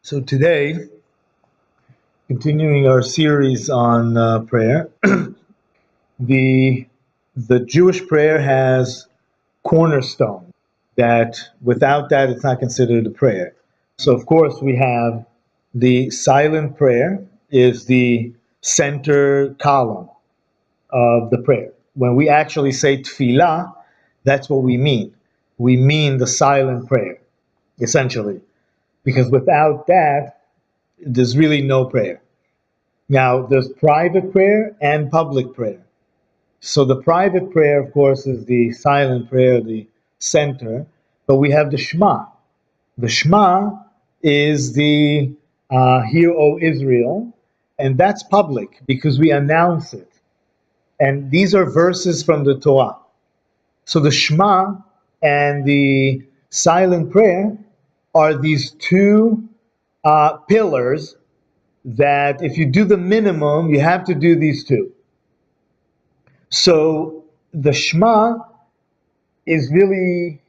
So today, continuing our series on prayer, the Jewish prayer has cornerstone that without that it's not considered a prayer. So of course we have the silent prayer is the center column of the prayer. When we actually say tefillah, that's what we mean. We mean the silent prayer, essentially, because without that, there's really no prayer. Now, there's private prayer and public prayer. So the private prayer, of course, is the silent prayer, the center, but we have the Shema. The Shema is the Hear, O Israel, and that's public because we announce it. And these are verses from the Torah. So the Shema and the silent prayer are these two pillars that if you do the minimum, you have to do these two. So the Shema is really,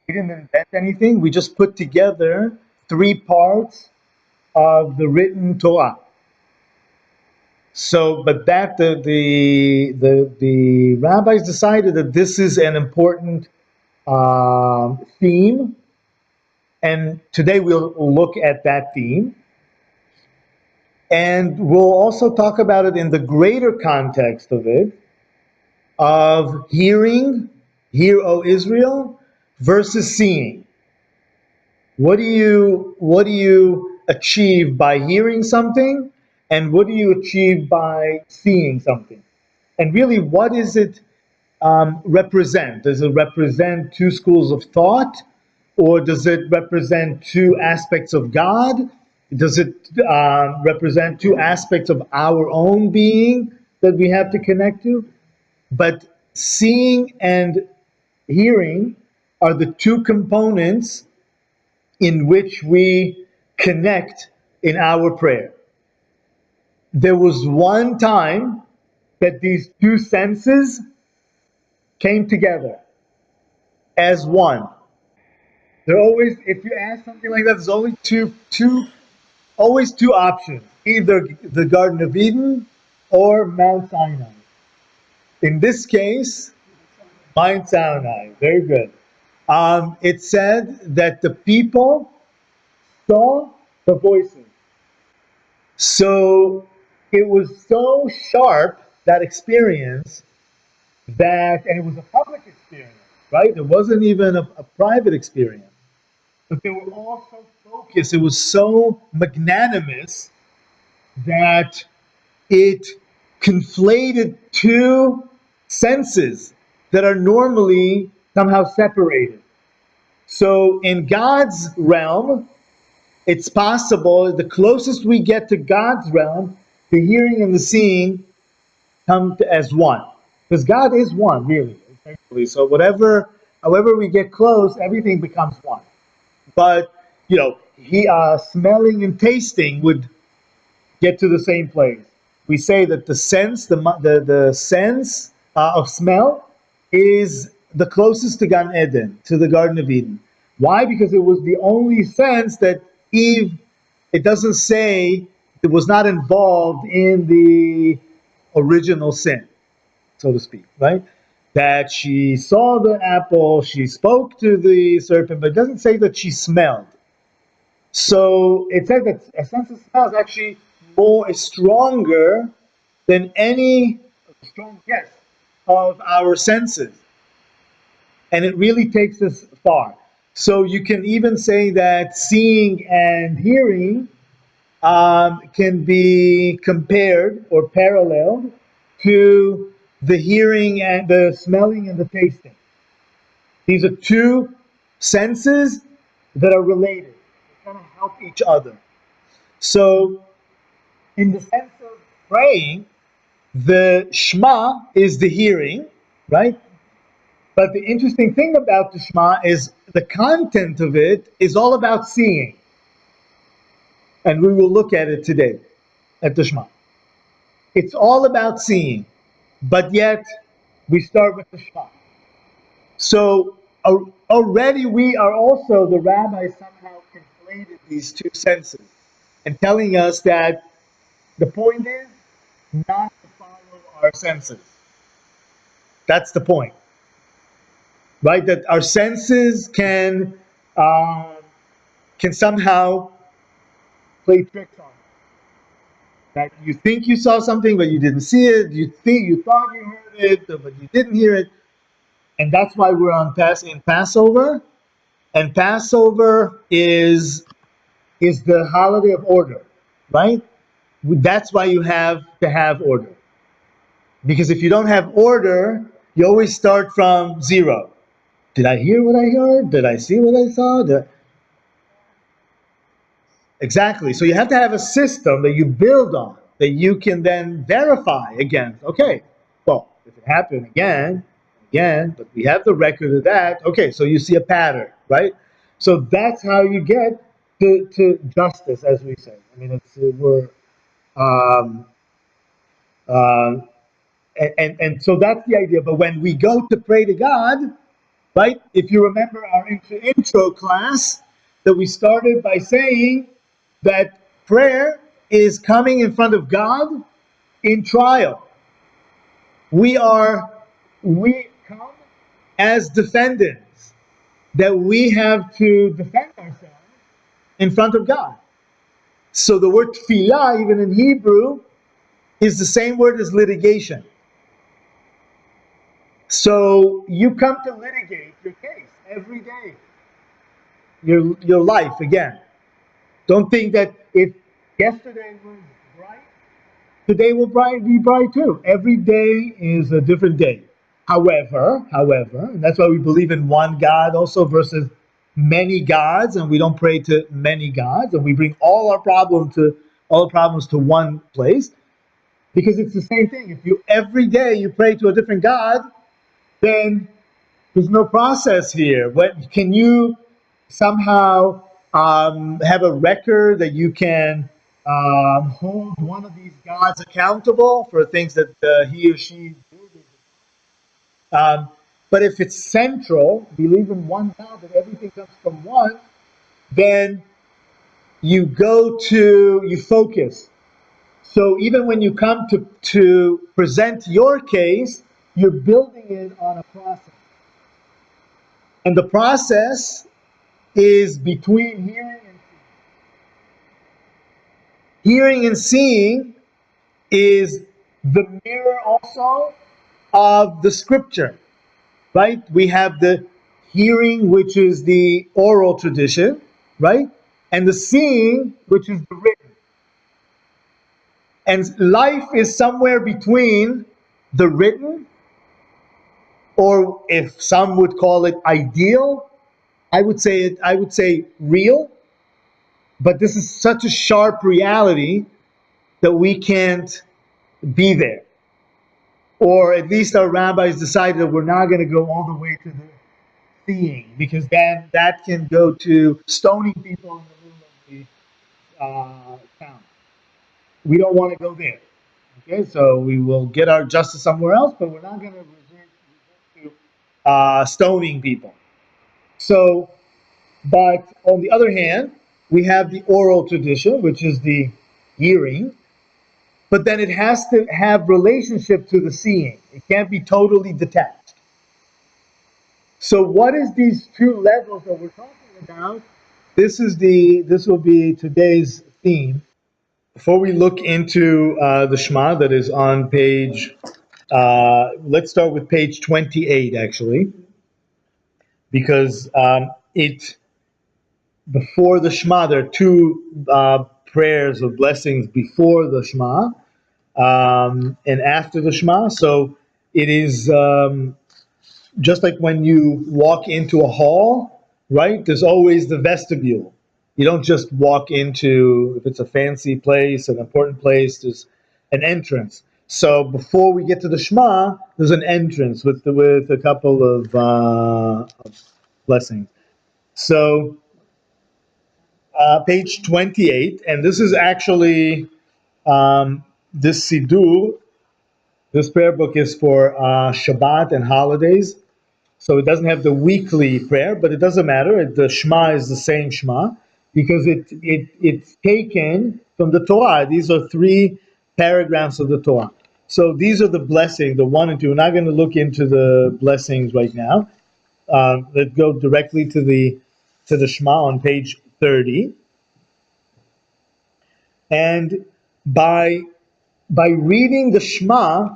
we didn't invent anything. We just put together three parts of the written Torah. So, but that the rabbis decided that this is an important theme, and today we'll look at that theme. And we'll also talk about it in the greater context of it, of hearing, hear, O Israel, versus seeing. What do you achieve by hearing something, and what do you achieve by seeing something? And really, what does it represent? Does it represent two schools of thought, or does it represent two aspects of God? Does it represent two aspects of our own being that we have to connect to? But seeing and hearing are the two components in which we connect in our prayer. There was one time that these two senses came together as one. There always, if you ask something like that, there's only always two options: either the Garden of Eden or Mount Sinai. In this case, Mount Sinai. Very good. It said that the people saw the voices. So it was so sharp, that experience, and it was a public experience, right? It wasn't even a private experience. But they were all so focused, it was so magnanimous that it conflated two senses that are normally somehow separated. So in God's realm, it's possible, the closest we get to God's realm, the hearing and the seeing come as one. Because God is one, really, essentially. So however we get close, everything becomes one. But, smelling and tasting would get to the same place. We say that the sense of smell is the closest to Gan Eden, to the Garden of Eden. Why? Because it was the only sense that Eve, it doesn't say, it was not involved in the original sin, so to speak, right? That she saw the apple, she spoke to the serpent, but it doesn't say that she smelled. So it says that a sense of smell is actually stronger than any strong guess of our senses. And it really takes us far. So you can even say that seeing and hearing can be compared or paralleled to the hearing and the smelling and the tasting. These are two senses that are related. They kind of help each other. So, in the sense of praying, the Shema is the hearing, right? But the interesting thing about the Shema is the content of it is all about seeing. And we will look at it today, at the Shema. It's all about seeing, but yet we start with the Shema. So already we are also, the rabbis somehow conflated these two senses. and telling us that the point is not to follow our senses. That's the point, right? That our senses can somehow play tricks on us. That you think you saw something, but you didn't see it. You thought you heard it, but you didn't hear it. And that's why we're in Passover. And Passover is the holiday of order, right? That's why you have to have order. Because if you don't have order, you always start from zero. Did I hear what I heard? Did I see what I saw? Exactly. So you have to have a system that you build on, that you can then verify against. Okay, well, if it happened again, but we have the record of that. Okay, so you see a pattern, right? So that's how you get to justice, as we say. I mean, um, uh, and so that's the idea. But when we go to pray to God, right? If you remember our intro class, that we started by saying that prayer is coming in front of God in trial. We come as defendants, that we have to defend ourselves in front of God. So the word tefillah, even in Hebrew, is the same word as litigation. So you come to litigate your case every day, your life again. Don't think that if yesterday was bright, today will be bright too. Every day is a different day. However, and that's why we believe in one God also versus many gods, and we don't pray to many gods, and we bring all the problems to one place, because it's the same thing. If you every day you pray to a different God, then there's no process here. What can you somehow have a record that you can hold one of these gods accountable for things that he or she did? But if it's central, believe in one God, that everything comes from one, then you focus. So even when you come to present your case, you're building it on a process. And the process is between hearing and seeing. Hearing and seeing is the mirror also of the scripture, right? We have the hearing, which is the oral tradition, right? And the seeing, which is the written. And life is somewhere between the written, or if some would call it ideal, I would say real, but this is such a sharp reality that we can't be there. Or at least our rabbis decided that we're not going to go all the way to the seeing, because then that can go to stoning people in the middle of the town. We don't want to go there. Okay, so we will get our justice somewhere else, but we're not going to resort to stoning people. So, but on the other hand, we have the oral tradition, which is the hearing, but then it has to have relationship to the seeing. It can't be totally detached. So what is these two levels that we're talking about? This will be today's theme. Before we look into the Shema that is on page, let's start with page 28 actually, because before the Shema, there are two prayers of blessings before the Shema and after the Shema. So it is just like when you walk into a hall, right? There's always the vestibule. You don't just walk into, if it's a fancy place, an important place, there's an entrance. So before we get to the Shema, there's an entrance with a couple of blessings. So page 28, and this is actually this Siddur. This prayer book is for Shabbat and holidays. So it doesn't have the weekly prayer, but it doesn't matter. The Shema is the same Shema. because it's taken from the Torah. These are 3 paragraphs of the Torah. So these are the blessings, the 1 and 2. We're not going to look into the blessings right now. Let's go directly to the Shema on page 30. And by reading the Shema,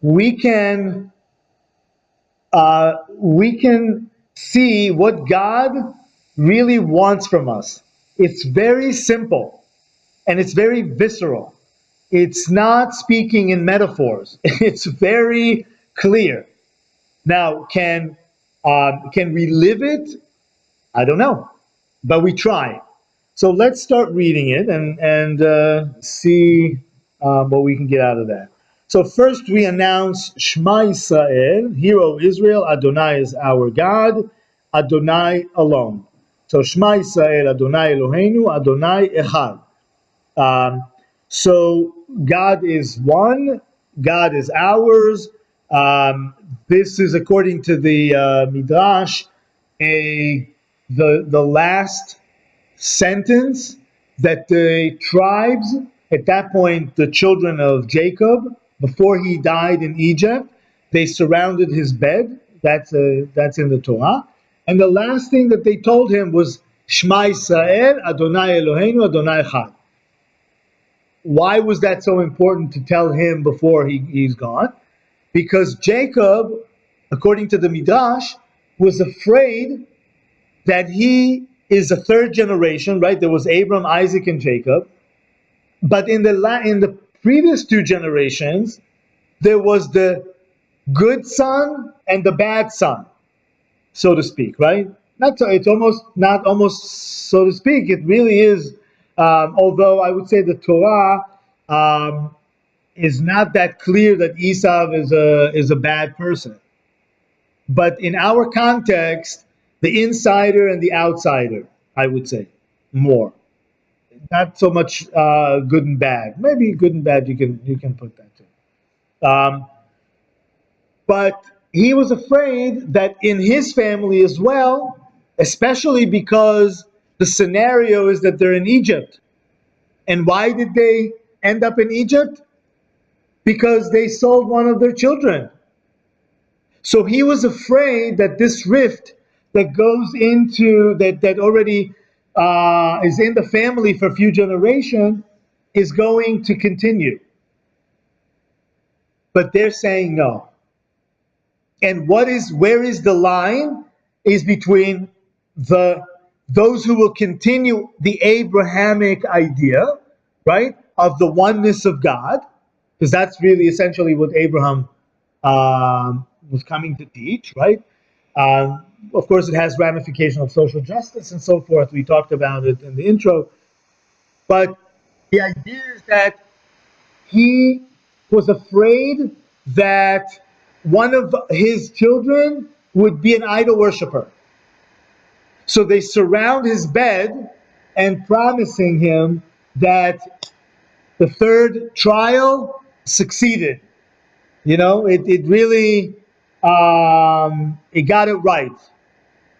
we can see what God really wants from us. It's very simple and it's very visceral. It's not speaking in metaphors. It's very clear. Now, can we live it? I don't know, but we try. So let's start reading it and see what we can get out of that. So first we announce Shema Yisrael, Hear O Israel, Adonai is our God, Adonai alone. So Shema Yisrael, Adonai Eloheinu, Adonai Echad. Um, so God is one, God is ours. This is according to the Midrash, the last sentence that the tribes, at that point, the children of Jacob, before he died in Egypt, they surrounded his bed. That's in the Torah. And the last thing that they told him was Shema Yisrael, Adonai Eloheinu, Adonai Echad. Why was that so important to tell him before he's gone? Because Jacob, according to the Midrash, was afraid that he is a 3rd generation, right? There was Abram, Isaac, and Jacob. But in the previous 2 generations, there was the good son and the bad son, so to speak, right? Not so. It's almost not almost so to speak. It really is. Although I would say the Torah is not that clear that Esau is a bad person. But in our context, the insider and the outsider, I would say, more. Not so much good and bad. Maybe good and bad you can put that too. But he was afraid that in his family as well, especially because the scenario is that they're in Egypt. And why did they end up in Egypt? Because they sold one of their children. So he was afraid that this rift that goes into that already is in the family for a few generations is going to continue. But they're saying no. And where is the line is between those who will continue the Abrahamic idea, right, of the oneness of God, because that's really essentially what Abraham was coming to teach, right? Of course, it has ramifications of social justice and so forth. We talked about it in the intro. But the idea is that he was afraid that one of his children would be an idol worshiper. So they surround his bed and promising him that the 3rd trial succeeded. It really, it got it right.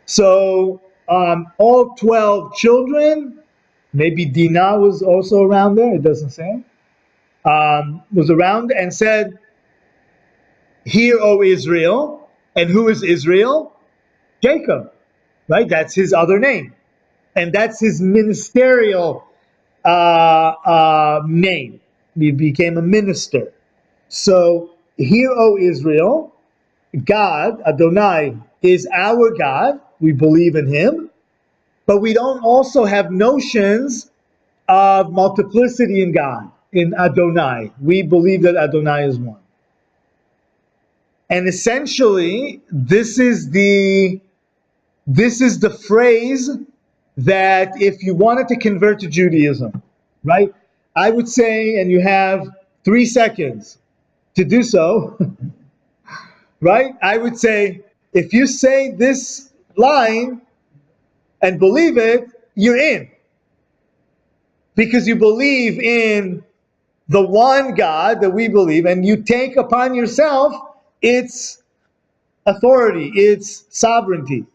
So all 12 children, maybe Dinah was also around there, it doesn't say, was around and said, Hear, O Israel. And who is Israel? Jacob, right? That's his other name. And that's his ministerial name. He became a minister. So, Hear, O Israel, God, Adonai, is our God. We believe in him. But we don't also have notions of multiplicity in God, in Adonai. We believe that Adonai is one. And essentially, this is the phrase that if you wanted to convert to Judaism, right? I would say, and you have 3 seconds to do so, right? I would say, if you say this line and believe it, you're in. Because you believe in the one God that we believe, and you take upon yourself its authority, its sovereignty.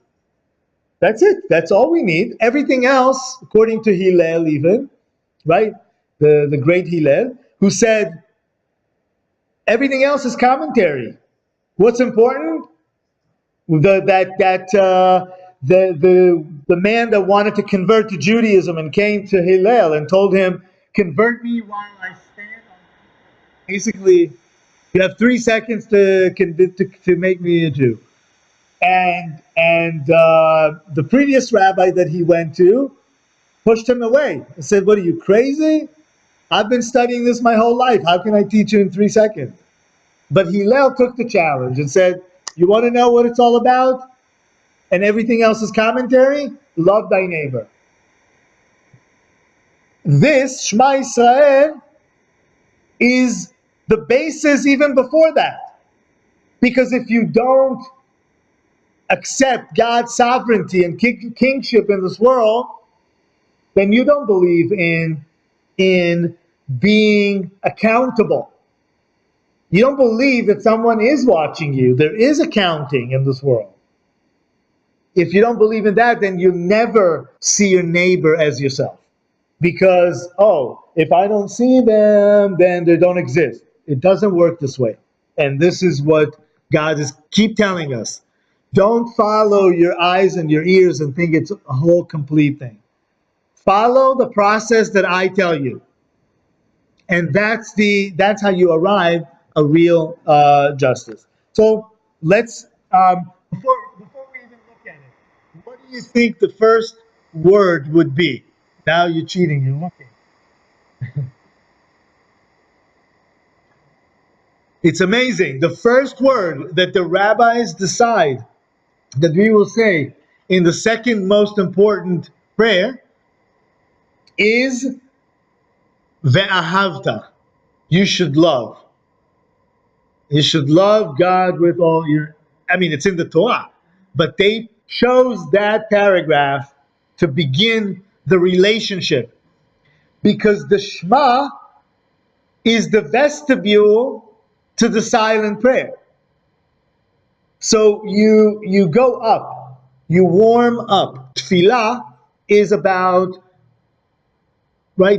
That's it. That's all we need. Everything else, according to Hillel even, right? The great Hillel, who said everything else is commentary. What's important? The man that wanted to convert to Judaism and came to Hillel and told him, "Convert me while I stand on." Basically, you have 3 seconds to make me a Jew. And the previous rabbi that he went to pushed him away and said, "What are you, crazy? I've been studying this my whole life. How can I teach you in 3 seconds?" But Hillel took the challenge and said, "You want to know what it's all about? And everything else is commentary? Love thy neighbor." This, Shema Israel, is the basis even before that. Because if you don't accept God's sovereignty and kingship in this world, then you don't believe in being accountable. You don't believe that someone is watching you. There is accounting in this world. If you don't believe in that, then you never see your neighbor as yourself. Because, oh, if I don't see them, then they don't exist. It doesn't work this way. And this is what God is keep telling us. Don't follow your eyes and your ears and think it's a whole complete thing. Follow the process that I tell you. And that's how you arrive a real justice. So let's before we even look at it, what do you think the first word would be? Now you're cheating. You're looking. It's amazing. The first word that the rabbis decide that we will say in the second most important prayer is ve'ahavta. You should love. You should love God with all your. I mean, it's in the Torah, but they chose that paragraph to begin the relationship because the Shema is the vestibule to the silent prayer. So you go up, you warm up. Tefillah is about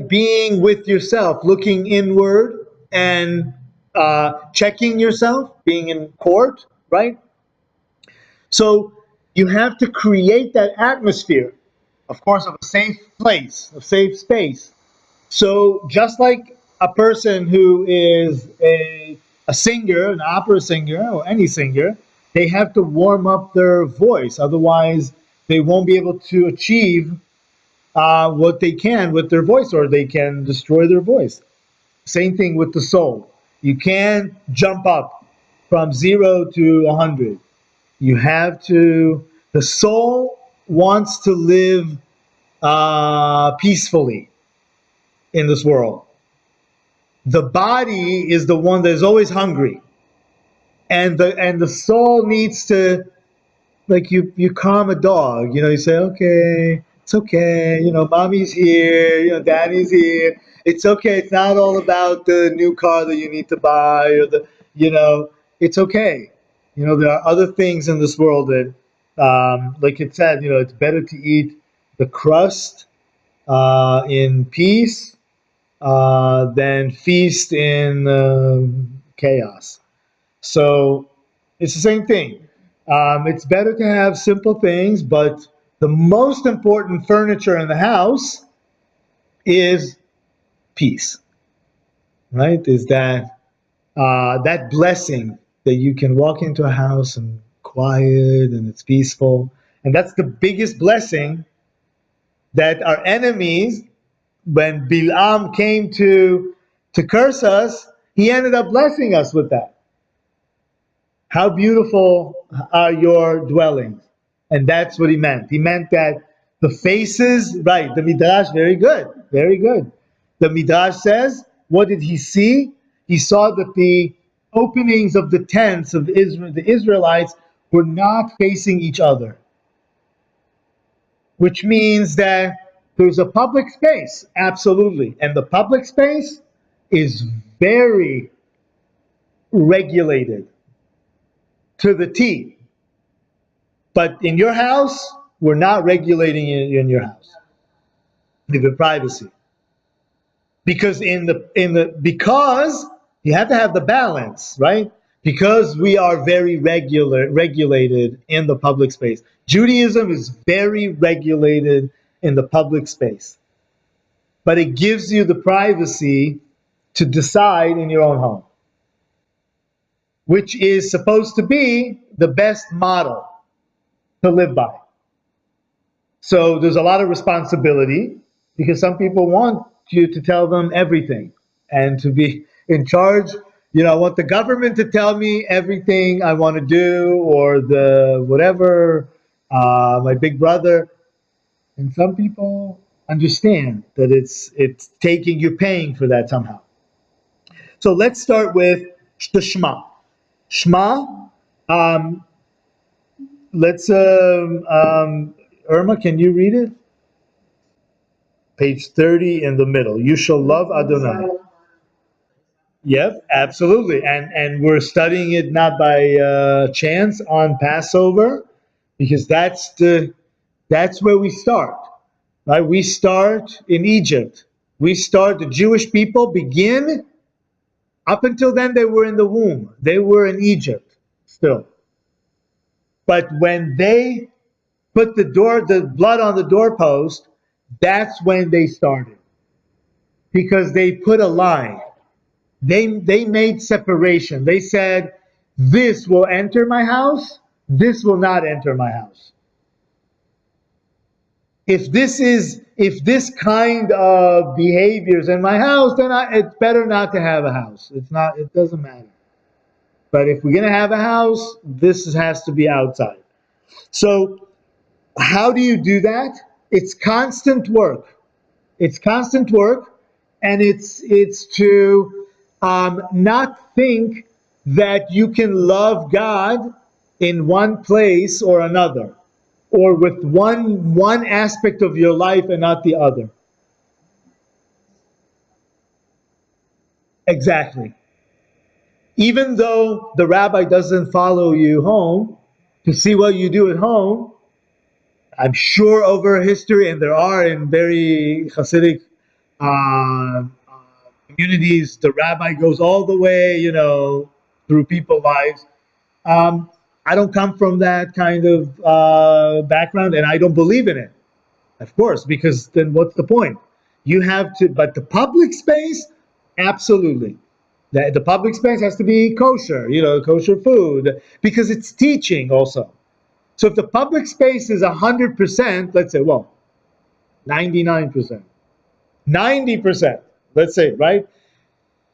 being with yourself, looking inward and checking yourself, being in court, right? So you have to create that atmosphere, of course, of a safe place, a safe space. So just like a person who is a singer, an opera singer, or any singer, they have to warm up their voice. Otherwise, they won't be able to achieve what they can with their voice, or they can destroy their voice. Same thing with the soul. You can't jump up from 0 to 100. You have to, the soul wants to live peacefully in this world. The body is the one that is always hungry. And the soul needs to, like you calm a dog, you say, okay, it's okay, mommy's here, daddy's here. It's okay. It's not all about the new car that you need to buy or it's okay. There are other things in this world that, like it said, it's better to eat the crust in peace than feast in chaos. So it's the same thing. It's better to have simple things, but the most important furniture in the house is peace, right? Is that blessing that you can walk into a house and quiet and it's peaceful. And that's the biggest blessing that our enemies, when Bilam came to curse us, he ended up blessing us with that. How beautiful are your dwellings? And that's what he meant. He meant that the faces, right, the Midrash, very good, very good. The Midrash says, what did he see? He saw that the openings of the tents of Israel, the Israelites, were not facing each other, which means that there's a public space, absolutely. And the public space is very regulated to the T. But in your house, we're not regulating in your house, the privacy. Because because you have to have the balance, right? Because we are very regulated in the public space. Judaism is very regulated in the public space, but it gives you the privacy to decide in your own home, which is supposed to be the best model to live by. So there's a lot of responsibility because some people want you to tell them everything and to be in charge. You know, I want the government to tell me everything I want to do, or the whatever, my big brother. And some people understand that it's taking, you're paying for that somehow. So let's start with the Shema. Shema. Let's Irma, can you read it? Page 30 in the middle. You shall love Adonai. Yep, absolutely. And we're studying it not by chance on Passover, because that's where we start. Right? We start in Egypt. The Jewish people begin, up until then they were in the womb. They were in Egypt still. But when they put the blood on the doorpost, that's when they started. Because they put a line. They made separation. They said, this will enter my house, this will not enter my house. If this kind of behaviors in my house, then it's better not to have a house. It doesn't matter. But if we're gonna have a house, this has to be outside. So how do you do that? It's constant work. It's constant work, and it's to not think that you can love God in one place or another, or with one aspect of your life and not the other. Exactly. Even though the rabbi doesn't follow you home to see what you do at home, I'm sure over history, and there are in very Hasidic communities, the rabbi goes all the way, through people's lives. I don't come from that kind of background, and I don't believe in it, of course, because then what's the point? You have to, but the public space, absolutely. The public space has to be kosher, kosher food, because it's teaching also. So if the public space is 100%, let's say, 99%, 90%, let's say, right?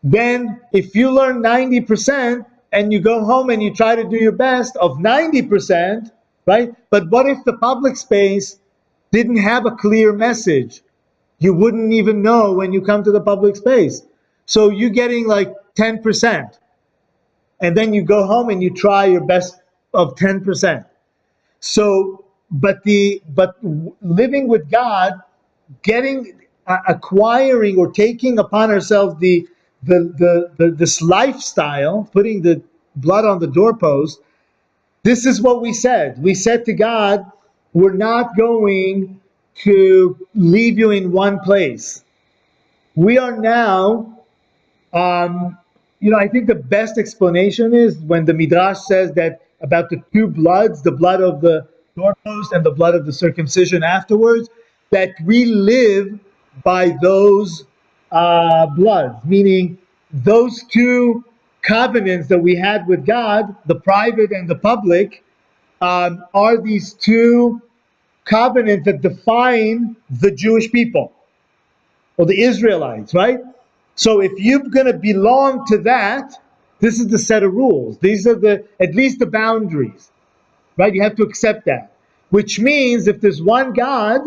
Then if you learn 90% and you go home and you try to do your best of 90%, right? But what if the public space didn't have a clear message? You wouldn't even know when you come to the public space. So you're getting like 10%. And then you go home and you try your best of 10%. So, but living with God, acquiring or taking upon ourselves this lifestyle, putting the blood on the doorpost. This is what we said. We said to God, we're not going to leave you in one place. We are now, I think the best explanation is when the Midrash says that about the two bloods, the blood of the doorpost and the blood of the circumcision afterwards, that we live by those bloods, meaning those two covenants that we had with God, the private and the public, are these two covenants that define the Jewish people, or the Israelites, right? So if you're going to belong to that, this is the set of rules. These are at least the boundaries, right? You have to accept that. Which means if there's one God,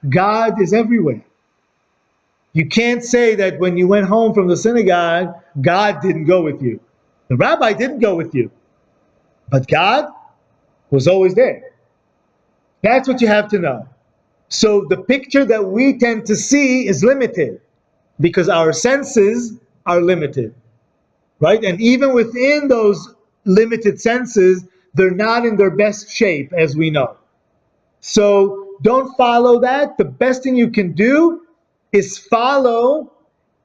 God is everywhere. You can't say that when you went home from the synagogue, God didn't go with you. The rabbi didn't go with you, but God was always there. That's what you have to know. So the picture that we tend to see is limited because our senses are limited, right? And even within those limited senses, they're not in their best shape, as we know. So don't follow that. The best thing you can do is follow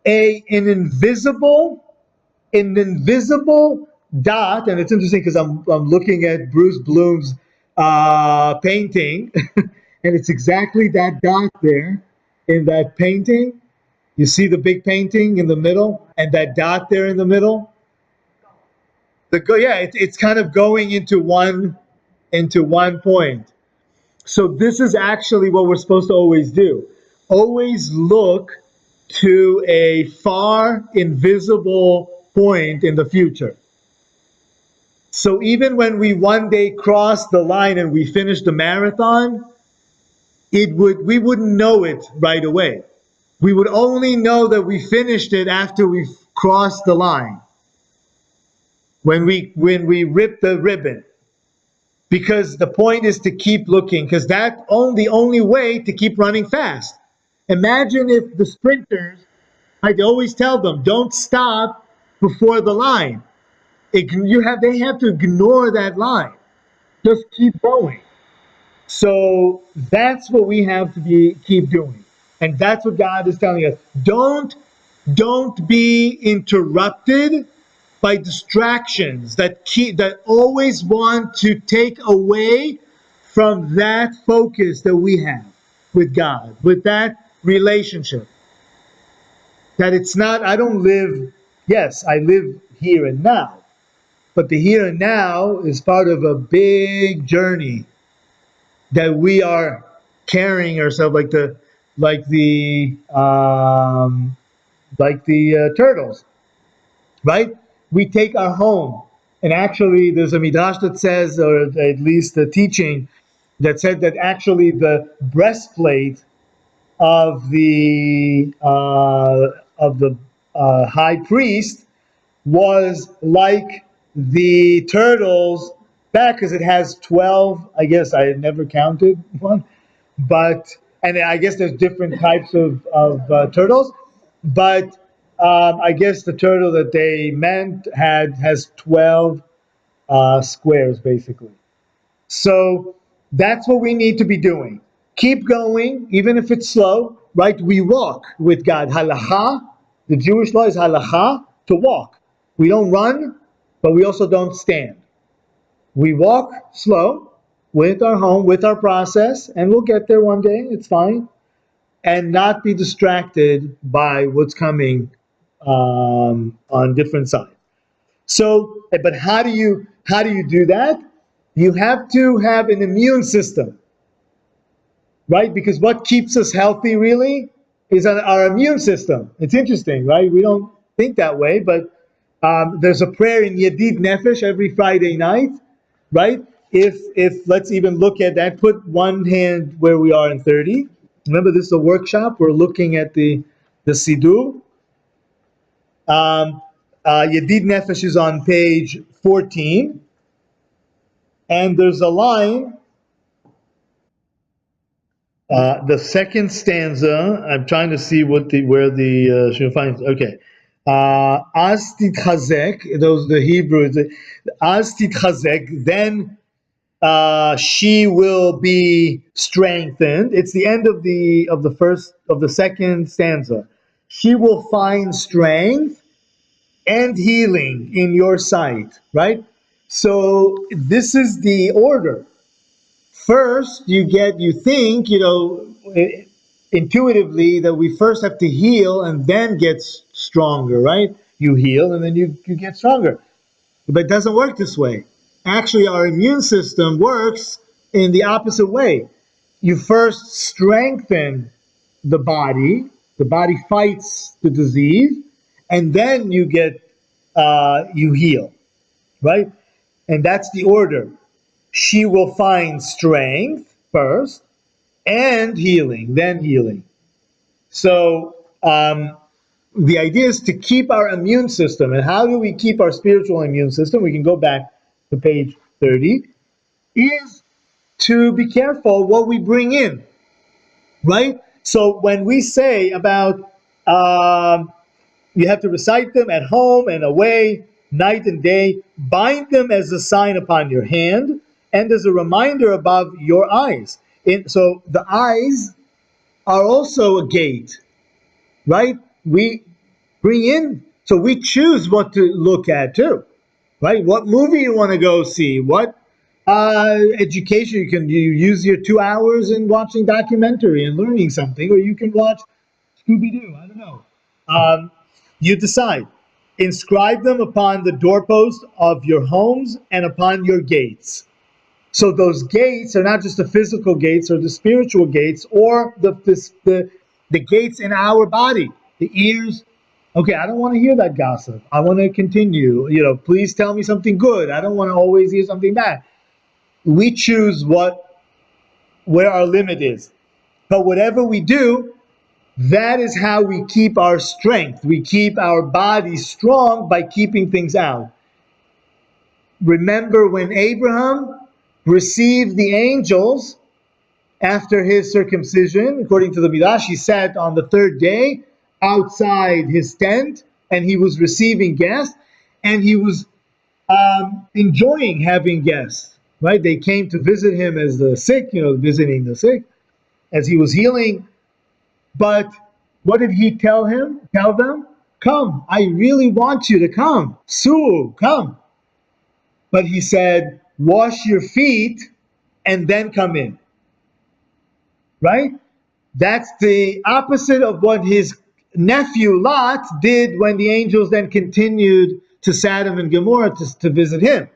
an invisible dot. And it's interesting because I'm looking at Bruce Bloom's painting, and it's exactly that dot there in that painting. You see the big painting in the middle, and that dot there in the middle. It's kind of going into one point. So this is actually what we're supposed to always do. Always look to a far invisible point in the future. So even when we one day cross the line and we finish the marathon, we wouldn't know it right away. We would only know that we finished it after we crossed the line. When we rip the ribbon. Because the point is to keep looking, because that's the only way to keep running fast. Imagine if the sprinters, I always tell them, don't stop before the line. They have to ignore that line. Just keep going. So that's what we have to keep doing. And that's what God is telling us. Don't be interrupted by distractions that always want to take away from that focus that we have with God, with that relationship. That it's not, I live here and now, but the here and now is part of a big journey that we are carrying ourselves like the turtles, right? We take our home, and actually, there's a midrash that says, or at least a teaching that said that actually the breastplate of the high priest was like the turtles back, because it has 12. I guess I had never counted one, but and I guess there's different types of turtles, but I guess the turtle that they meant has 12 squares basically. So that's what we need to be doing. Keep going, even if it's slow, right? We walk with God. Halacha, the Jewish law is halacha, to walk. We don't run, but we also don't stand. We walk slow with our home, with our process, and we'll get there one day. It's fine. And not be distracted by what's coming on different sides. So, but how do you do that? You have to have an immune system, right? Because what keeps us healthy really is our immune system. It's interesting, right? We don't think that way, but there's a prayer in Yedid Nefesh every Friday night, right? If let's even look at that, put one hand where we are in 30. Remember, this is a workshop. We're looking at the Siddur. Yedid Nefesh is on page 14, and there's a line. The second stanza. I'm trying to see where the should find. Okay, Az titchazek. Those the Hebrew. Az titchazek. Then she will be strengthened. It's the end of the second stanza. She will find strength and healing in your sight, right? So this is the order. First, you think, intuitively that we first have to heal and then get stronger, right? You heal and then you get stronger. But it doesn't work this way. Actually, our immune system works in the opposite way. You first strengthen the body fights the disease, and then you heal, right? And that's the order. She will find strength first, and healing, then healing. So the idea is to keep our immune system. And how do we keep our spiritual immune system? We can go back to page 30, is to be careful what we bring in, right? So when we say about you have to recite them at home and away, night and day. Bind them as a sign upon your hand and as a reminder above your eyes. So the eyes are also a gate, right? We bring in, so we choose what to look at too, right? What movie you want to go see, what education you use your 2 hours in watching documentary and learning something, or you can watch Scooby-Doo, I don't know. You decide. Inscribe them upon the doorpost of your homes and upon your gates. So those gates are not just the physical gates or the spiritual gates or the gates in our body, the ears. Okay, I don't want to hear that gossip. I want to continue. Please tell me something good. I don't want to always hear something bad. We choose where our limit is. But whatever we do, that is how we keep our strength. We keep our body strong by keeping things out. Remember when Abraham received the angels after his circumcision, according to the Midrash, he sat on the third day outside his tent and he was receiving guests and he was enjoying having guests, right? They came to visit him as the sick, visiting the sick, as he was healing. But what did he tell them? Come, I really want you to come. Su, come. But he said, wash your feet and then come in. Right? That's the opposite of what his nephew Lot did when the angels then continued to Sodom and Gomorrah to visit him.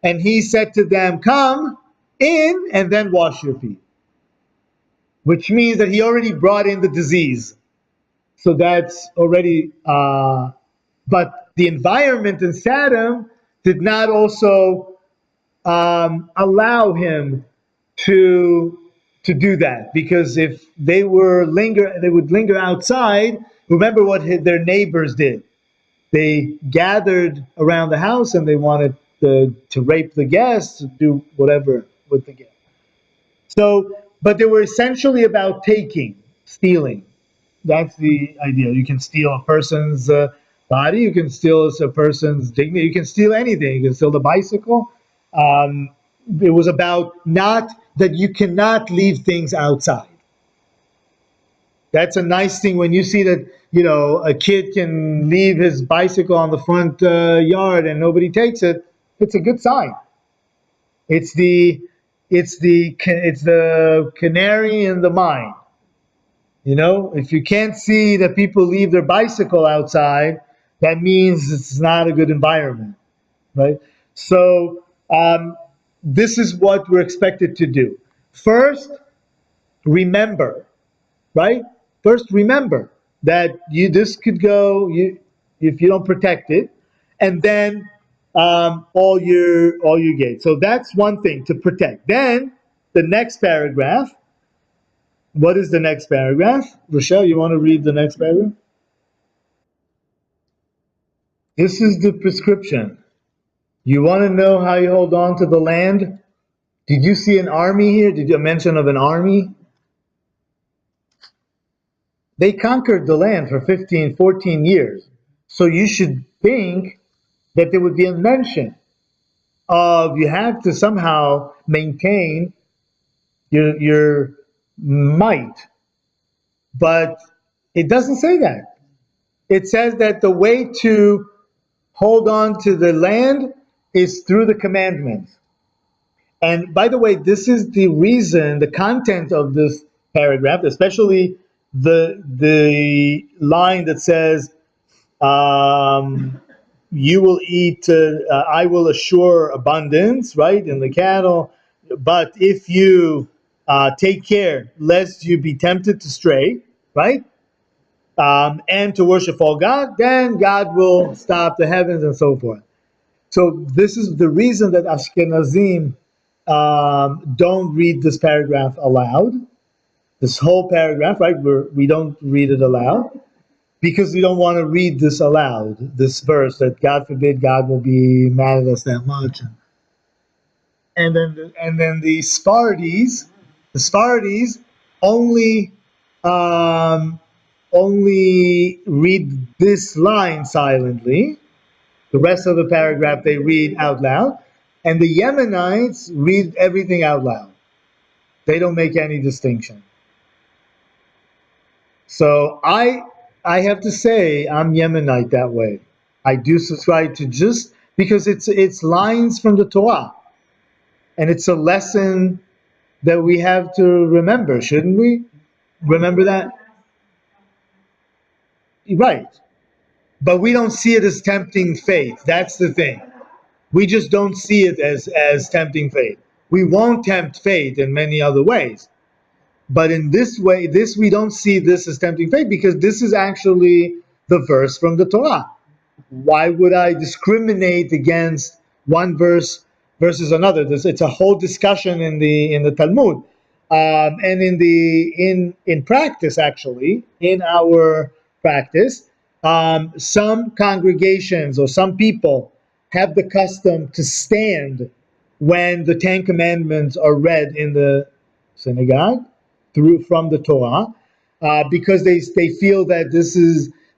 And he said to them, come in and then wash your feet. Which means that he already brought in the disease. So that's already, but the environment in Sodom did not also allow him to do that, because if they would linger outside. Remember what their neighbors did. They gathered around the house and they wanted to rape the guests, to do whatever with the guests. So, but they were essentially about stealing. That's the idea. You can steal a person's body. You can steal a person's dignity. You can steal anything. You can steal the bicycle. It was about not that you cannot leave things outside. That's a nice thing when you see that a kid can leave his bicycle on the front yard and nobody takes it. It's a good sign. It's the canary in the mine. If you can't see that people leave their bicycle outside, that means it's not a good environment, right? So this is what we're expected to do. First, remember, right? First, remember that this could go if you don't protect it, and then all your gates. So that's one thing to protect. Then the next paragraph. What is the next paragraph? Rochelle, you want to read the next paragraph? This is the prescription. You want to know how you hold on to the land? Did you see an army here? Did you mention of an army? They conquered the land for 15, 14 years. So you should think that there would be a mention of you have to somehow maintain your might. But it doesn't say that. It says that the way to hold on to the land is through the commandments. And by the way, this is the reason, the content of this paragraph, especially the line that says, you will eat, I will assure abundance, right, in the cattle. But if you take care lest you be tempted to stray, right, and to worship all God, then God will stop the heavens and so forth. So this is the reason that Ashkenazim don't read this paragraph aloud. This whole paragraph, right? We don't read it aloud because we don't want to read this aloud. This verse that God forbid God will be mad at us that much. And then the Sfardis only only read this line silently, The rest of the paragraph they read out loud, and the Yemenites read everything out loud. They don't make any distinction. So I have to say I'm Yemenite that way. I do subscribe to just because it's lines from the Torah, and it's a lesson that we have to remember, shouldn't we? Remember that, right? But we don't see it as tempting fate. That's the thing. We just don't see it as tempting fate. We won't tempt fate in many other ways. But in this way, this we don't see this as tempting fate because this is actually the verse from the Torah. Why would I discriminate against one verse versus another? It's a whole discussion in the Talmud, and in practice, actually, in our practice, some congregations or some people have the custom to stand when the Ten Commandments are read in the synagogue through from the Torah, because they feel that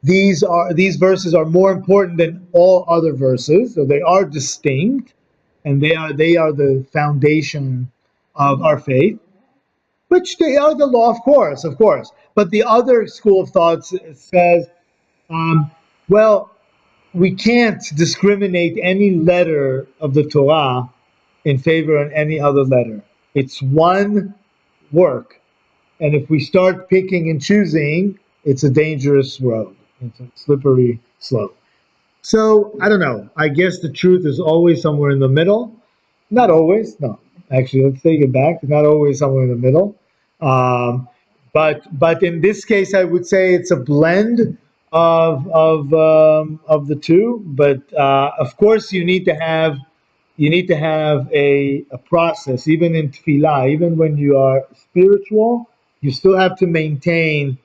these verses are more important than all other verses, so they are distinct, and they are the foundation of our faith, which they are the law, of course. But the other school of thought says, well, we can't discriminate any letter of the Torah in favor of any other letter. It's one work. And if we start picking and choosing, it's a dangerous road. It's a slippery slope. So I don't know. I guess the truth is always somewhere in the middle. Not always. No, actually, let's take it back. Not always somewhere in the middle. But in this case, I would say it's a blend of the two. But of course, you need to have a process, even in tefillah, even when you are spiritual, you still have to maintain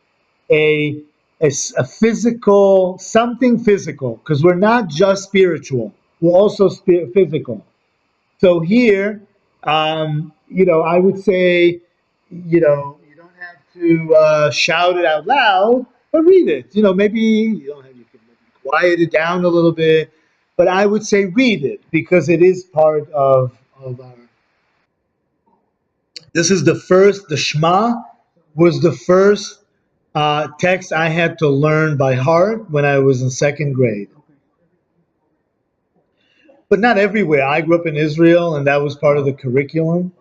a, a physical, something physical, because we're not just spiritual, we're also physical. So here, I would say, you don't have to shout it out loud, but read it. Maybe you don't have, you can maybe quiet it down a little bit, but I would say read it because it is part of our. This is the Shema was the first text I had to learn by heart when I was in second grade. But not everywhere. I grew up in Israel, and that was part of the curriculum.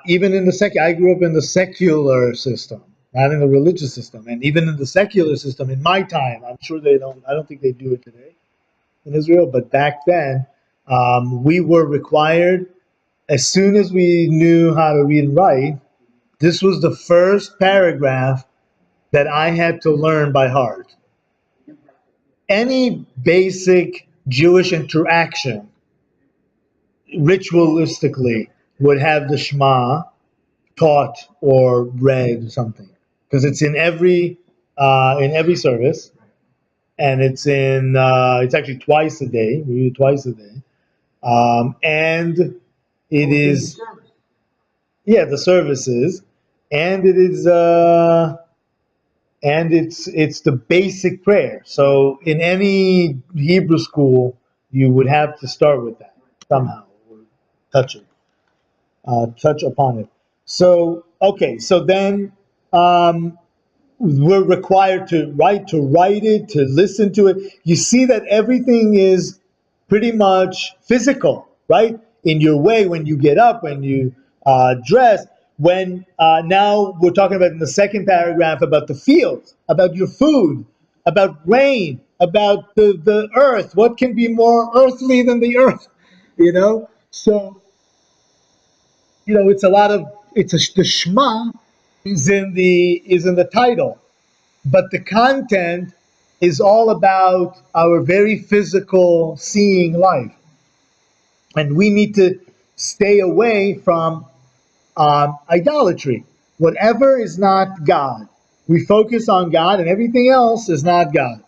Even in I grew up in the secular system, not in the religious system. And even in the secular system, in my time, I'm sure they don't. I don't think they do it today in Israel. But back then, we were required, as soon as we knew how to read and write. This was the first paragraph that I had to learn by heart. Any basic Jewish interaction ritualistically would have the Shema taught or read or something, because it's in every service, and it's actually twice a day. We read it twice a day, and it is, yeah, the services, and it is and it's the basic prayer. So in any Hebrew school, you would have to start with that somehow, or touch it. Touch upon it. So okay, so then we're required to write it, to listen to it. You see that everything is pretty much physical, right? In your way, when you get up, when you dress. When now we're talking about in the second paragraph about the fields, about your food, about rain, about the earth. What can be more earthly than the earth? So it's a lot of the Shema is in the title, but the content is all about our very physical seeing life, and we need to stay away from idolatry. Whatever is not God, we focus on God, and everything else is not God.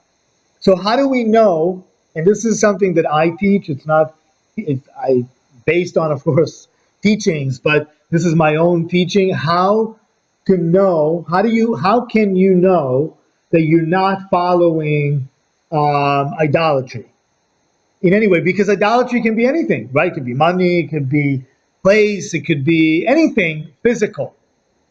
So how do we know? And this is something that I teach. It's not, I based on, of course, teachings, but this is my own teaching. How to know? How can you know that you're not following idolatry? in any way, because idolatry can be anything, right? It could be money, it could be place, it could be anything physical,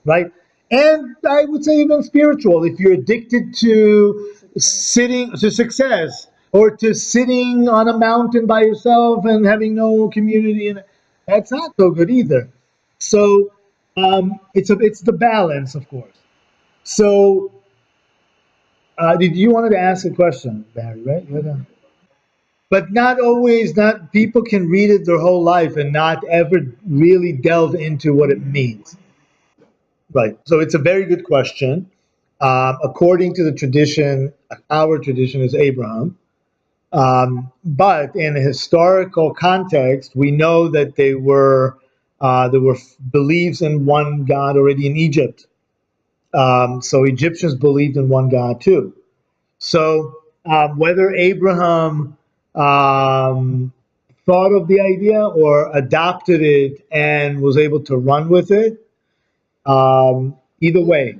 right? And I would say even spiritual. If you're addicted to sitting to success or to sitting on a mountain by yourself and having no community, and that's not so good either. So it's the balance, of course. So did you wanted to ask a question, Barry? Right? But not always. Not people can read it their whole life and not ever really delve into what it means. Right. So it's a very good question. According to the tradition, our tradition is Abraham. But in a historical context, we know that there were beliefs in one God already in Egypt. So Egyptians believed in one God too. So whether Abraham thought of the idea or adopted it and was able to run with it, either way,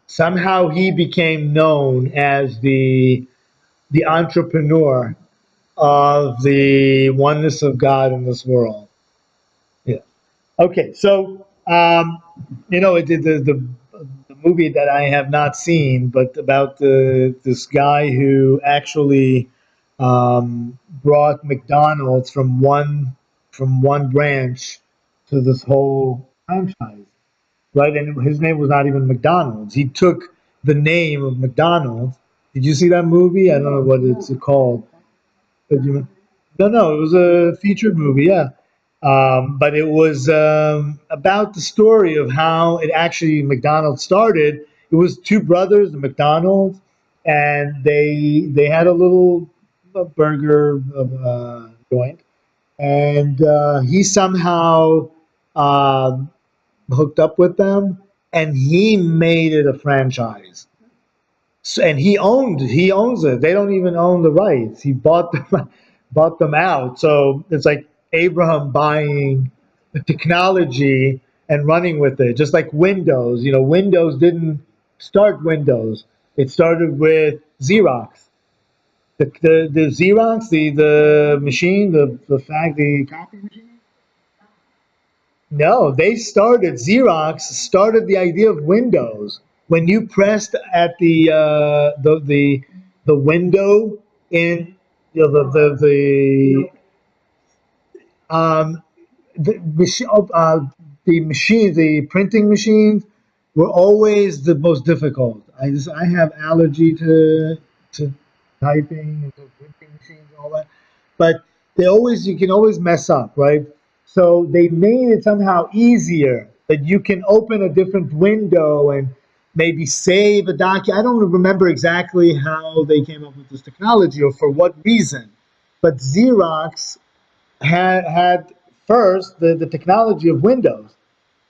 somehow he became known as the entrepreneur of the oneness of God in this world. Yeah. Okay. So the movie that I have not seen, but about this guy who actually brought McDonald's from one branch to this whole franchise, right? And his name was not even McDonald's. He took the name of McDonald's. Did you see that movie? I don't know what it's called. But no, it was a featured movie, yeah. But it was about the story of how it actually McDonald's started. It was two brothers, the McDonald's, and they had a little burger joint, and he somehow uh, hooked up with them, and he made it a franchise. So, and he owns it. They don't even own the rights. He bought them bought them out. So it's like Abraham buying the technology and running with it, just like Windows. Windows didn't start Windows. It started with Xerox. The Xerox, the machine, the copy machine. No, Xerox started the idea of Windows. When you pressed at the window in um, the machine, the printing machines were always the most difficult. I have allergy to typing and to printing machines and all that, but you can always mess up, right? So they made it somehow easier that you can open a different window and maybe save a document. I don't remember exactly how they came up with this technology or for what reason, but Xerox had first the technology of Windows,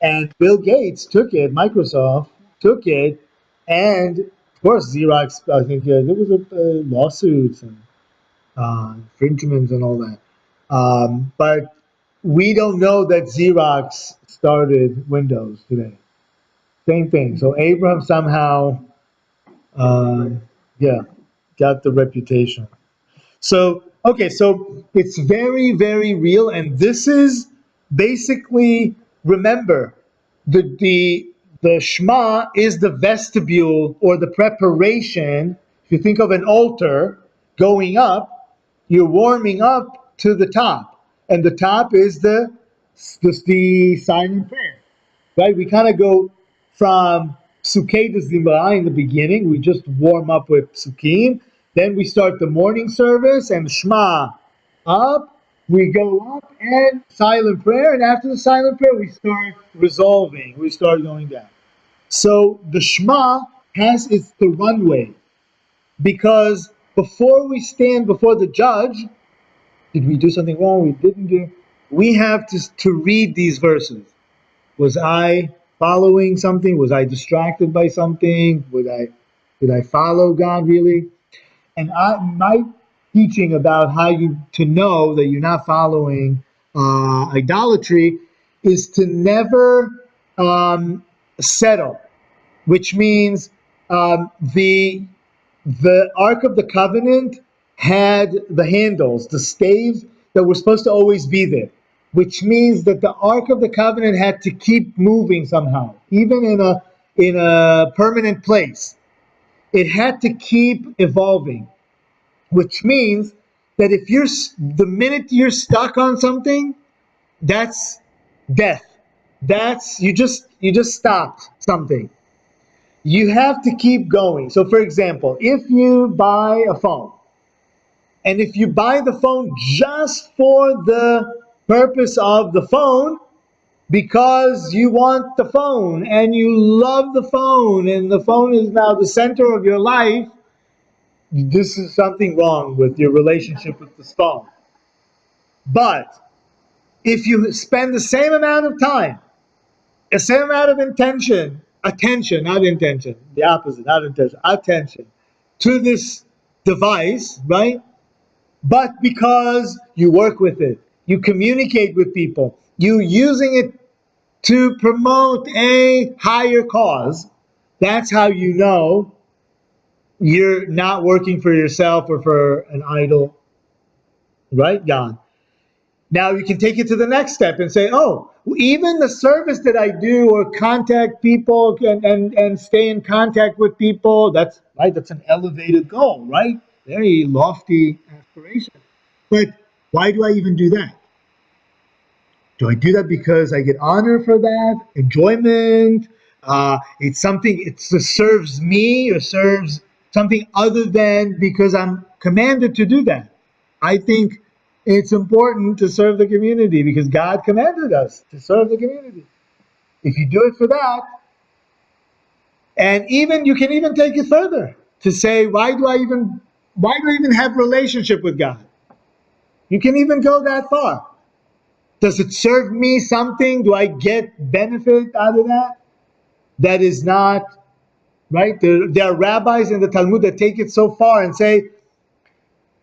and Bill Gates took it, Microsoft took it, and of course Xerox. I think there was a lawsuits and infringements and all that. But we don't know that Xerox started Windows today. Same thing. So Abraham somehow, uh, yeah, got the reputation. So, okay, so it's very, very real. And this is basically, remember, the, the, the Shema is the vestibule or the preparation. If you think of an altar going up, you're warming up to the top. And the top is the silent prayer, right? We kind of go from Sukkot to Zimra in the beginning. We just warm up with Sukkim. Then we start the morning service and Shema up. We go up and silent prayer. And after the silent prayer, we start resolving. We start going down. So the Shema is the runway because before we stand before the judge, did we do something wrong? We didn't do. We have to read these verses. Was I following something? Was I distracted by something? Did I follow God really? And my teaching about how you to know that you're not following idolatry is to never settle, which means the Ark of the Covenant. had the handles, the staves that were supposed to always be there, which means that the Ark of the Covenant had to keep moving somehow, even in a permanent place. It had to keep evolving, which means that if you're the minute you're stuck on something, that's death. That's you just stopped something. You have to keep going. So for example, if you buy a phone, and if you buy the phone just for the purpose of the phone, because you want the phone and you love the phone and the phone is now the center of your life, this is something wrong with your relationship with this phone. But if you spend the same amount of time, the same amount of attention, not intention, the opposite, not intention, attention, to this device, right? But because you work with it, you communicate with people, you using it to promote a higher cause, that's how you know you're not working for yourself or for an idol, right? God. Now you can take it to the next step and say, oh, even the service that I do or contact people and stay in contact with people, that's right, that's an elevated goal, right? Very lofty aspiration. But why do I even do that? Do I do that because I get honor for that, enjoyment? It's something, it serves me or serves something other than because I'm commanded to do that. I think it's important to serve the community because God commanded us to serve the community. If you do it for that, and even you can even take it further to say, why do I even have relationship with God? You can even go that far. Does it serve me something? Do I get benefit out of that? That is not right. There are rabbis in the Talmud that take it so far and say,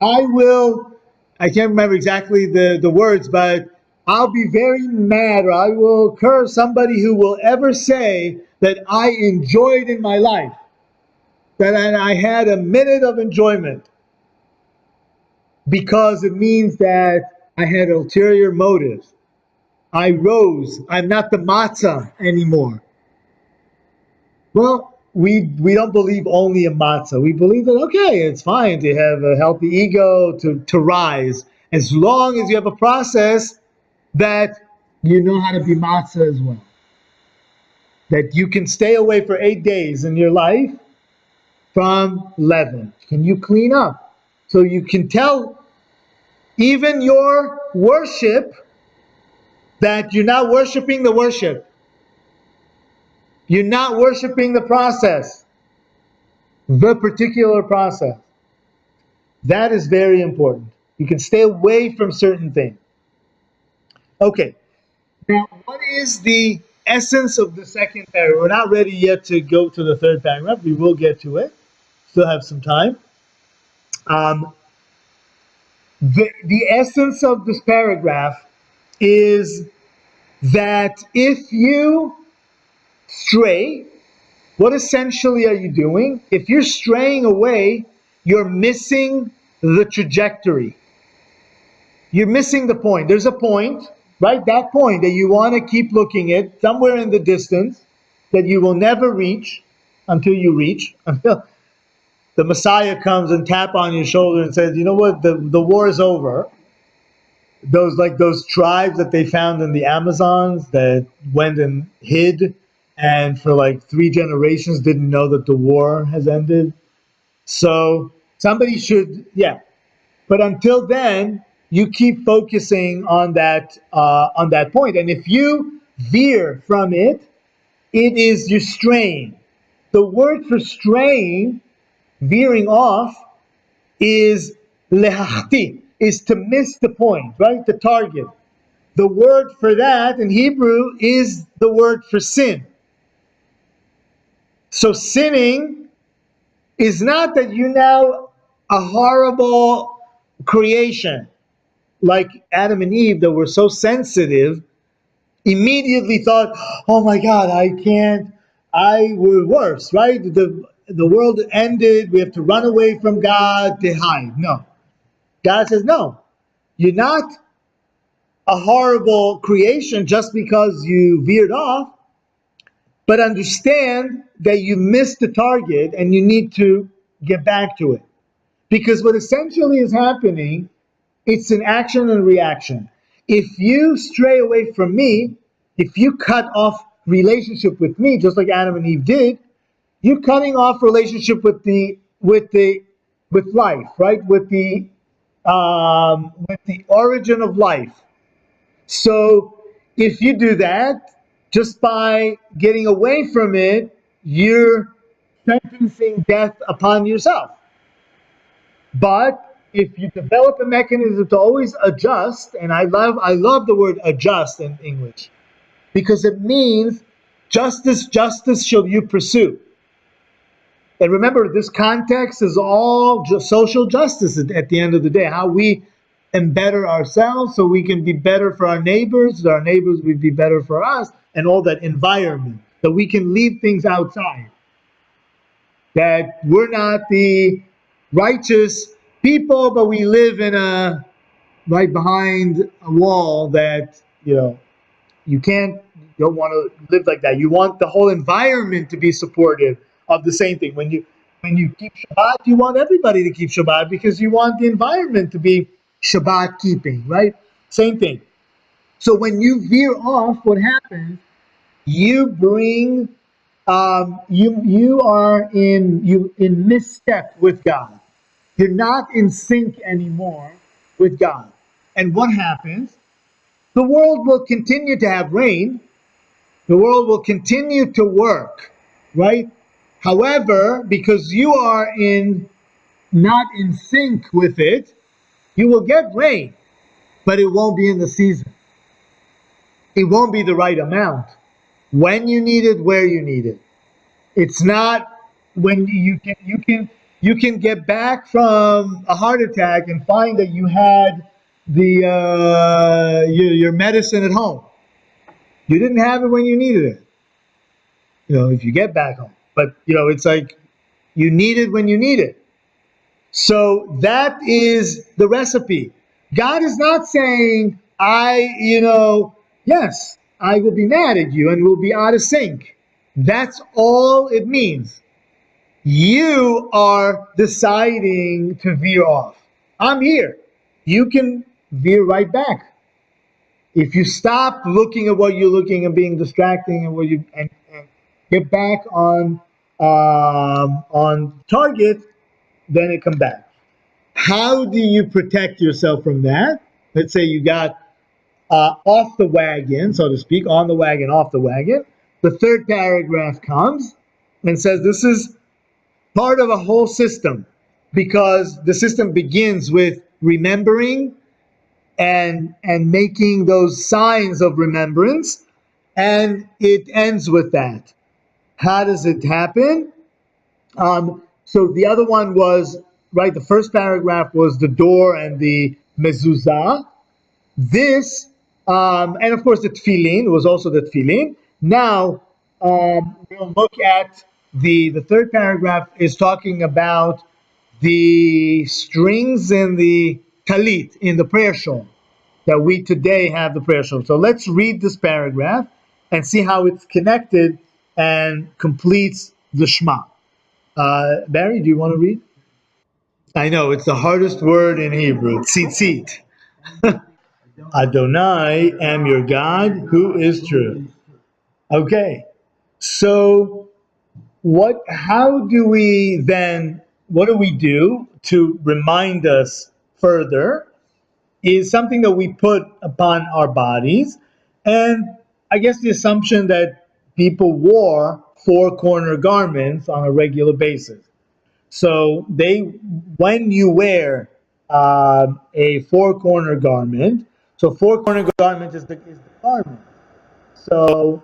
I will, I can't remember exactly the words, but I'll be very mad or I will curse somebody who will ever say that I enjoyed in my life, that I had a minute of enjoyment, because it means that I had ulterior motives. I rose. I'm not the matzah anymore. Well, we don't believe only in matzah. We believe that, okay, it's fine to have a healthy ego, to rise, as long as you have a process that you know how to be matzah as well. That you can stay away for 8 days in your life from leaven. Can you clean up? So you can tell even your worship that you're not worshiping the worship. You're not worshiping the process, the particular process. That is very important. You can stay away from certain things. Okay, now what is the essence of the second paragraph? We're not ready yet to go to the third paragraph. We will get to it. Still have some time. Um, the essence of this paragraph is that if you stray, what essentially are you doing? If you're straying away, you're missing the trajectory. You're missing the point. There's a point, right? That point that you want to keep looking at somewhere in the distance that you will never reach until you reach, until the Messiah comes and tap on your shoulder and says, you know what, the war is over. Those tribes that they found in the Amazons that went and hid and for like 3 generations didn't know that the war has ended. So somebody should, yeah. But until then, you keep focusing on that point. And if you veer from it, it is you're straying. The word for straying, veering off, is lehachti, is to miss the point, right? The target. The word for that in Hebrew is the word for sin. So sinning is not that you're now a horrible creation like Adam and Eve that were so sensitive, immediately thought, oh my God, we're worse, right? The world ended, we have to run away from God to hide. No. God says, no, you're not a horrible creation just because you veered off, but understand that you missed the target and you need to get back to it. Because what essentially is happening, it's an action and reaction. If you stray away from me, if you cut off relationship with me, just like Adam and Eve did, you're cutting off relationship with life, right? With the origin of life. So if you do that, just by getting away from it, you're sentencing death upon yourself. But if you develop a mechanism to always adjust, and I love the word adjust in English, because it means justice shall you pursue. And remember, this context is all just social justice at the end of the day, how we better ourselves so we can be better for our neighbors would be better for us, and all that environment, that we can leave things outside, that we're not the righteous people, but we live in a right behind a wall that, you don't want to live like that. You want the whole environment to be supportive of the same thing. When you keep Shabbat, you want everybody to keep Shabbat because you want the environment to be Shabbat keeping, right? Same thing. So when you veer off, what happens? You bring you are in misstep with God. You're not in sync anymore with God. And what happens? The world will continue to have rain. The world will continue to work, right? However, because you are not in sync with it, you will get rain, but it won't be in the season. It won't be the right amount. When you need it, where you need it. It's not when you can get back from a heart attack and find that you had your medicine at home. You didn't have it when you needed it. If you get back home, but it's like you need it when you need it. So that is the recipe. God is not saying yes, I will be mad at you and we'll be out of sync. That's all it means. You are deciding to veer off. I'm here. You can veer right back. If you stop looking at what you're looking and being distracting and get back on target, then it come back. How do you protect yourself from that? Let's say you got off the wagon, so to speak, on the wagon, off the wagon. The third paragraph comes and says this is part of a whole system, because the system begins with remembering and making those signs of remembrance, and it ends with that. How does it happen? So the other one was, right, the first paragraph was the door and the mezuzah. This, and of course the tefillin, was also the tefillin. Now, we'll look at the third paragraph is talking about the strings in the talit, in the prayer shawl, that we today have the prayer shawl. So let's read this paragraph and see how it's connected and completes the Shema. Barry, do you want to read? I know, it's the hardest word in Hebrew, tzitzit. Adonai am your God who is true. Okay, so what do we do to remind us further is something that we put upon our bodies, and I guess the assumption that people wore four-corner garments on a regular basis. So when you wear a four-corner garment, so four-corner garment is the garment. So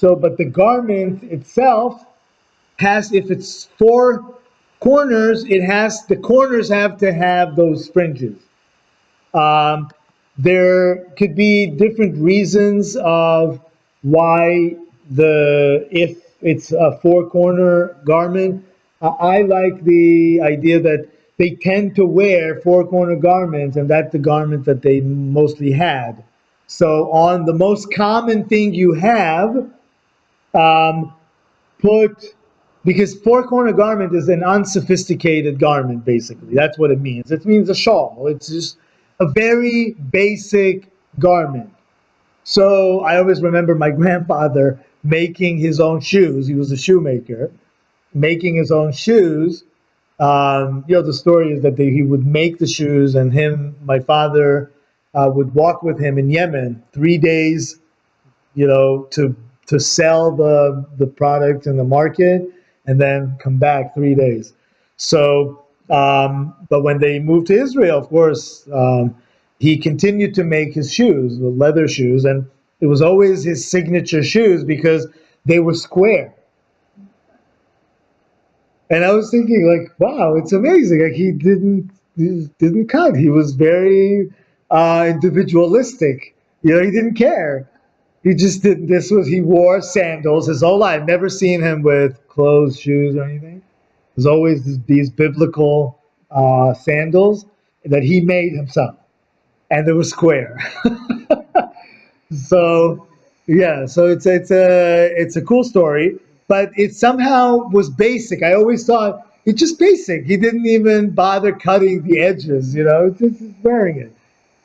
but the garment itself has, if it's four corners, the corners have to have those fringes. Um, there could be different reasons of why if it's a four corner garment. I like the idea that they tend to wear four-corner garments, and that's the garment that they mostly had. So on the most common thing you have, um, put, because four-corner garment is an unsophisticated garment, basically. That's what it means. It means a shawl. It's just a very basic garment. So I always remember my grandfather making his own shoes. He was a shoemaker, making his own shoes. The story is that he would make the shoes, and my father, would walk with him in Yemen 3 days, to sell the product in the market, and then come back 3 days. So, but when they moved to Israel, of course, he continued to make his shoes, the leather shoes, and it was always his signature shoes because they were square. And I was thinking, like, wow, it's amazing. Like he didn't cut. He was very individualistic. He didn't care. He just did. He wore sandals his whole life. Never seen him with closed shoes or anything. There's always these biblical sandals that he made himself, and they were square. So yeah, so it's a cool story, but it somehow was basic. I always thought it's just basic. He didn't even bother cutting the edges, just wearing it.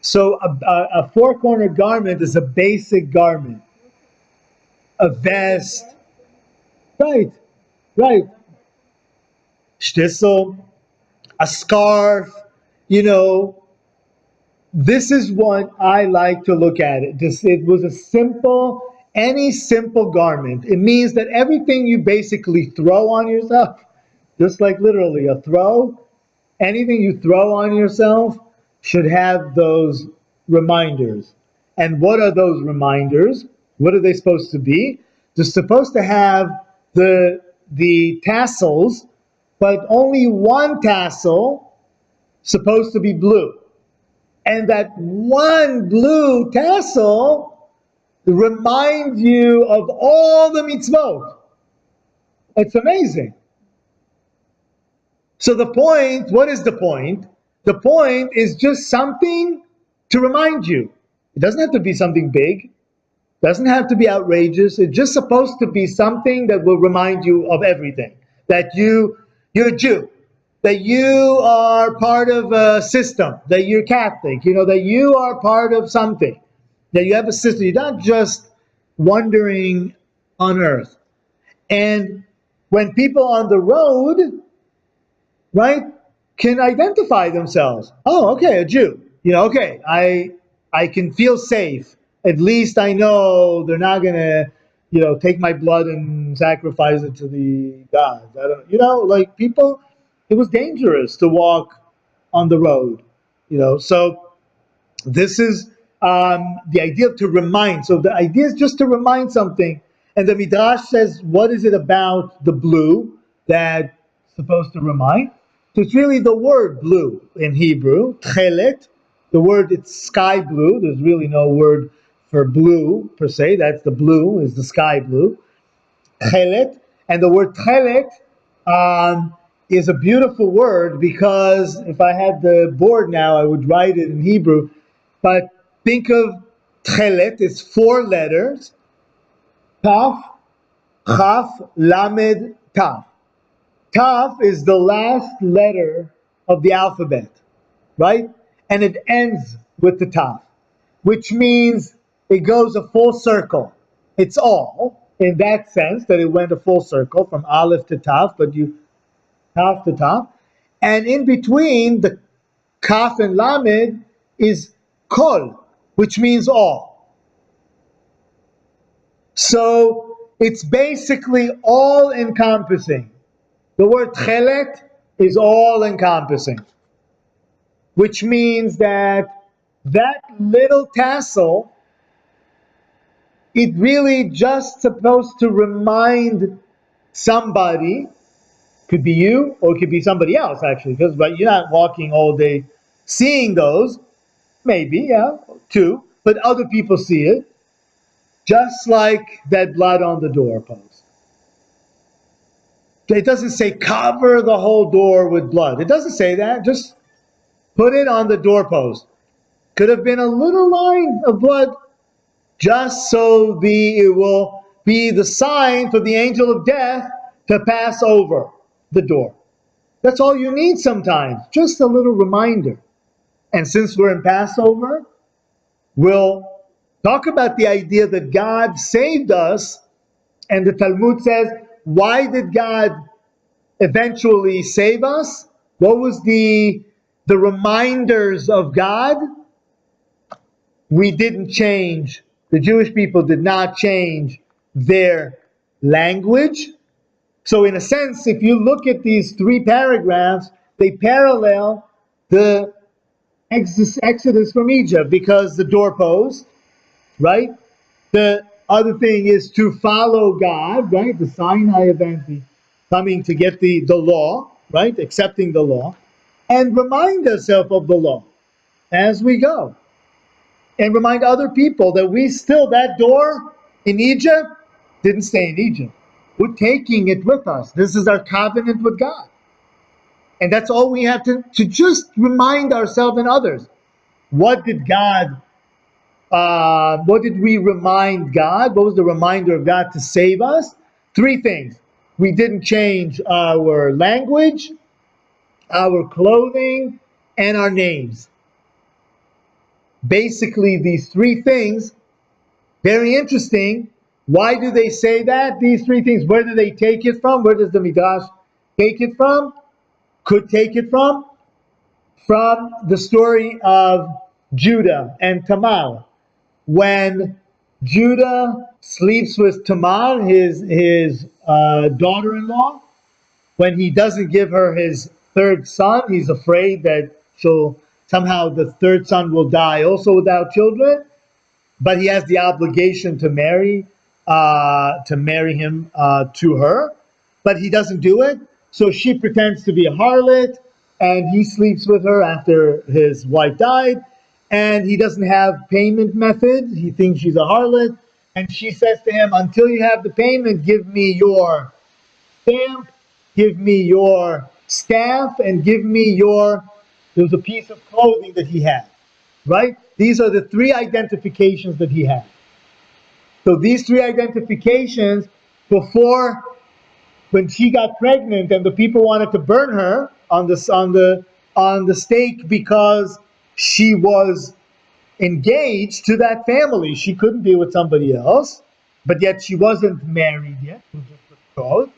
So a four-corner garment is a basic garment. A vest, right, right, shtisel, a scarf, you know, this is what I like to look at it. It was any simple garment. It means that everything you basically throw on yourself, just like literally a throw, anything you throw on yourself should have those reminders. And what are those reminders? What are they supposed to be? They're supposed to have the tassels, but only one tassel supposed to be blue. And that one blue tassel reminds you of all the mitzvot. It's amazing. So the point, what is the point? The point is just something to remind you. It doesn't have to be something big. It doesn't have to be outrageous. It's just supposed to be something that will remind you of everything. That you're a Jew. That you are part of a system. That you're Catholic. That you are part of something. That you have a system. You're not just wandering on earth. And when people on the road, right, can identify themselves. Oh, okay, a Jew. Okay, I can feel safe. At least I know they're not gonna, take my blood and sacrifice it to the gods. I don't, like people. It was dangerous to walk on the road. So this is the idea to remind. So the idea is just to remind something. And the Midrash says, what is it about the blue that's supposed to remind? So it's really the word blue in Hebrew, tchelet. The word, it's sky blue. There's really no word for blue per se. That's the blue, is the sky blue. Tchelet. And the word tchelet is a beautiful word because if I had the board now, I would write it in Hebrew. But think of tchelet, it's 4 letters. Taf, chaf, lamed, taf. Taf is the last letter of the alphabet, right? And it ends with the taf, which means it goes a full circle. It's all in that sense that it went a full circle from aleph to taf, but you taf to taf. And in between the kaf and lamed is kol, which means all. So it's basically all encompassing. The word chelet is all encompassing, which means that little tassel, it really just supposed to remind somebody, could be you or it could be somebody else actually, but you're not walking all day seeing those, maybe, yeah, too, but other people see it, just like that blood on the doorpost. It doesn't say cover the whole door with blood. It doesn't say that. Just put it on the doorpost. Could have been a little line of blood, just so it will be the sign for the angel of death to pass over the door. That's all you need sometimes, just a little reminder. And since we're in Passover, we'll talk about the idea that God saved us. And the Talmud says, why did God eventually save us? What was the reminders of God? We didn't change. The Jewish people did not change their language. So in a sense, if you look at these three paragraphs, they parallel the Exodus from Egypt, because the doorpost, right? The other thing is to follow God, right? The Sinai event, the coming to get the law, right? Accepting the law, and remind ourselves of the law as we go. And remind other people that that door in Egypt didn't stay in Egypt. We're taking it with us. This is our covenant with God. And that's all we have to just remind ourselves and others. What did what did we remind God? What was the reminder of God to save us? Three things. We didn't change our language, our clothing, and our names. Basically, these three things, very interesting. Why do they say that? These three things, where do they take it from? Where does the Midrash take it from? Could take it from the story of Judah and Tamar. When Judah sleeps with Tamar, his daughter-in-law, when he doesn't give her his third son, he's afraid that somehow the third son will die also without children, but he has the obligation to marry him to her, but he doesn't do it. So she pretends to be a harlot, and he sleeps with her after his wife died, and he doesn't have payment method. He thinks she's a harlot, and she says to him, until you have the payment, give me your stamp, give me your staff, and give me there's a piece of clothing that he had, right? These are the three identifications that he had. So these three identifications, before, when she got pregnant and the people wanted to burn her on the stake because she was engaged to that family. She couldn't be with somebody else, but yet she wasn't married yet. She was just betrothed.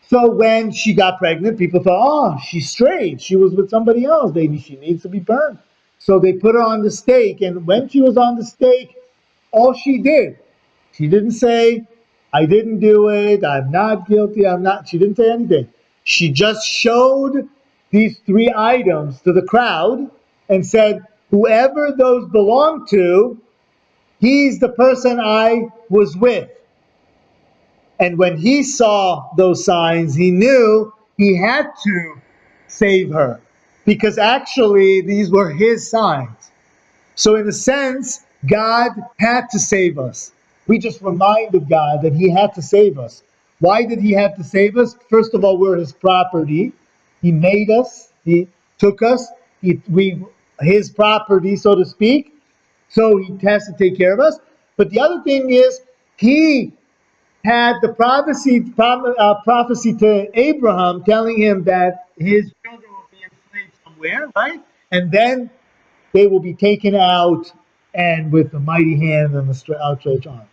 So when she got pregnant, people thought, oh, she's straight. She was with somebody else. Maybe she needs to be burned. So they put her on the stake. And when she was on the stake, all she did, she didn't say, I didn't do it. I'm not guilty. She didn't say anything. She just showed these three items to the crowd and said, whoever those belong to, he's the person I was with. And when he saw those signs, he knew he had to save her, because actually these were his signs. So in a sense, God had to save us. We just reminded God that he had to save us. Why did he have to save us? First of all, we're his property. He made us. He took us. His property, so to speak. So he has to take care of us. But the other thing is, he had the prophecy to Abraham, telling him that his children will be enslaved somewhere, right? And then they will be taken out, and with the mighty hand and the outstretched arm.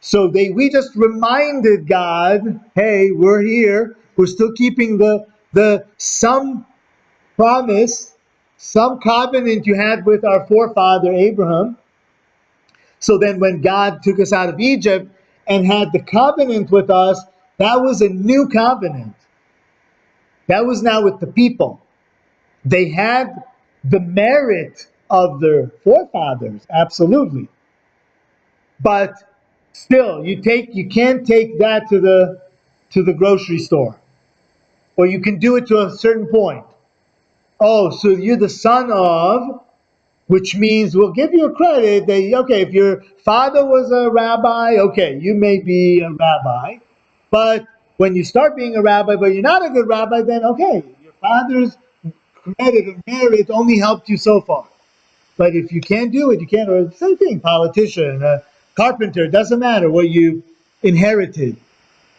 So we just reminded God, hey, we're here. We're still keeping some promise, some covenant you had with our forefather Abraham. So then when God took us out of Egypt and had the covenant with us, that was a new covenant. That was now with the people. They had the merit of their forefathers, absolutely. But still, you can't take that to the grocery store. Or you can do it to a certain point. Oh, so you're the son of, which means we'll give you a credit that, okay, if your father was a rabbi, okay, you may be a rabbi, but When you start being a rabbi, but you're not a good rabbi, then okay, your father's credit or merit only helped you so far. But if you can't do it, you can't, or same thing, politician, carpenter, doesn't matter what you inherited.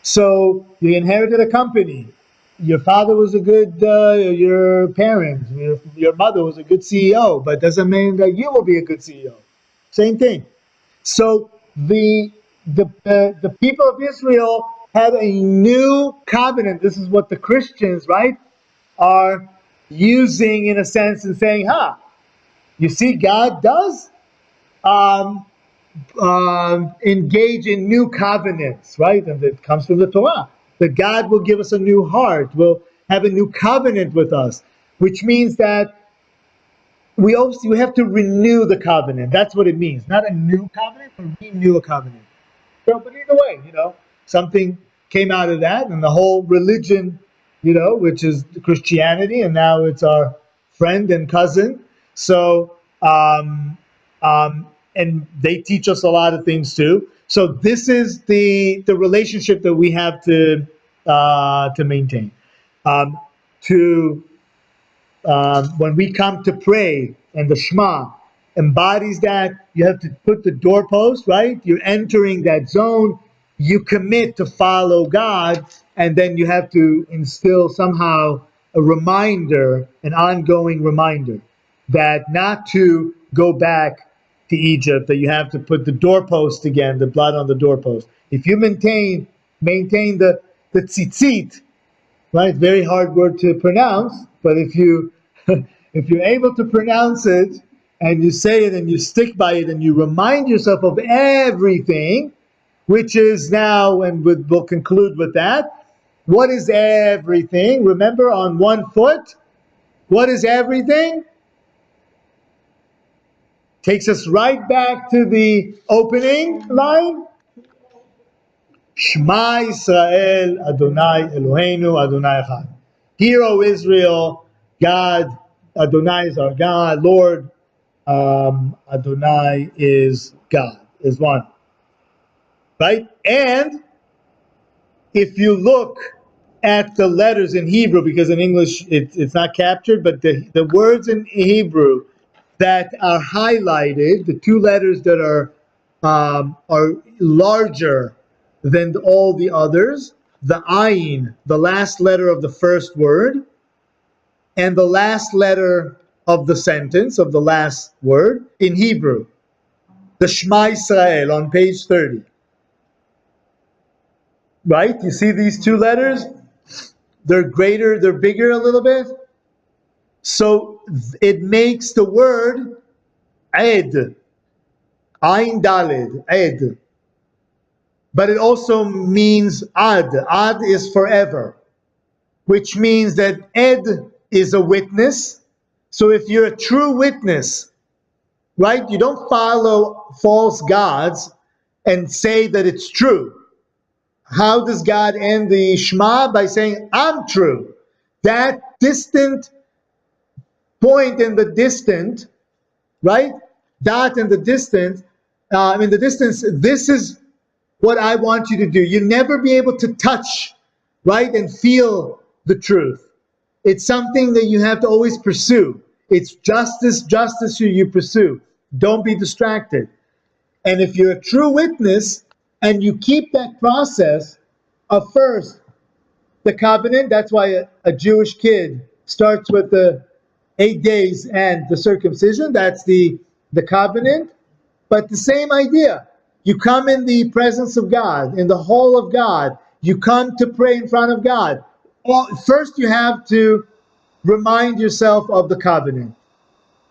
So you inherited a company. Your father was a good, your parents, your mother was a good CEO, but doesn't mean that you will be a good CEO. Same thing. So the people of Israel had a new covenant. This is what the Christians, right, are using in a sense and saying, you see, God does um, engage in new covenants, right? And it comes from the Torah. That God will give us a new heart, will have a new covenant with us, which means that we have to renew the covenant. That's what it means. Not a new covenant, but renew a covenant. So, but either way, something came out of that, and the whole religion, which is Christianity, and now it's our friend and cousin. So, and they teach us a lot of things too. So this is the relationship that we have to maintain. To when we come to pray, and the Shema embodies that, you have to put the doorpost, right? You're entering that zone, you commit to follow God, and then you have to instill somehow a reminder, an ongoing reminder, that not to go back to Egypt, that you have to put the doorpost again, the blood on the doorpost. If you maintain the tzitzit, right? Very hard word to pronounce, but if you're able to pronounce it and you say it and you stick by it and you remind yourself of everything, which is now, and we'll conclude with that. What is everything? Remember, on one foot, what is everything? Takes us right back to the opening line. Shema Yisrael, Adonai Eloheinu, Adonai Echad. Hear, O Israel, God, Adonai is our God, Lord, Adonai is God, is one. Right? And if you look at the letters in Hebrew, because in English it's not captured, but the words in Hebrew that are highlighted, the two letters that are larger than all the others, the ayin, the last letter of the first word, and the last letter of the sentence, of the last word, in Hebrew. The Shema Yisrael on page 30. Right? You see these two letters? They're greater, they're bigger a little bit. So it makes the word Ed, Ain Daled, Ed. But it also means Ad. Ad is forever, which means that Ed is a witness. So if you're a true witness, right, you don't follow false gods and say that it's true. How does God end the Shema? By saying, I'm true. That distant point in the distant, right? That in the distant, in the distance, this is what I want you to do. You'll never be able to touch, right, and feel the truth. It's something that you have to always pursue. It's justice you pursue. Don't be distracted. And if you're a true witness and you keep that process of first the covenant, that's why a Jewish kid starts with the 8 days and the circumcision, that's the covenant. But the same idea. You come in the presence of God, in the hall of God. You come to pray in front of God. First, you have to remind yourself of the covenant,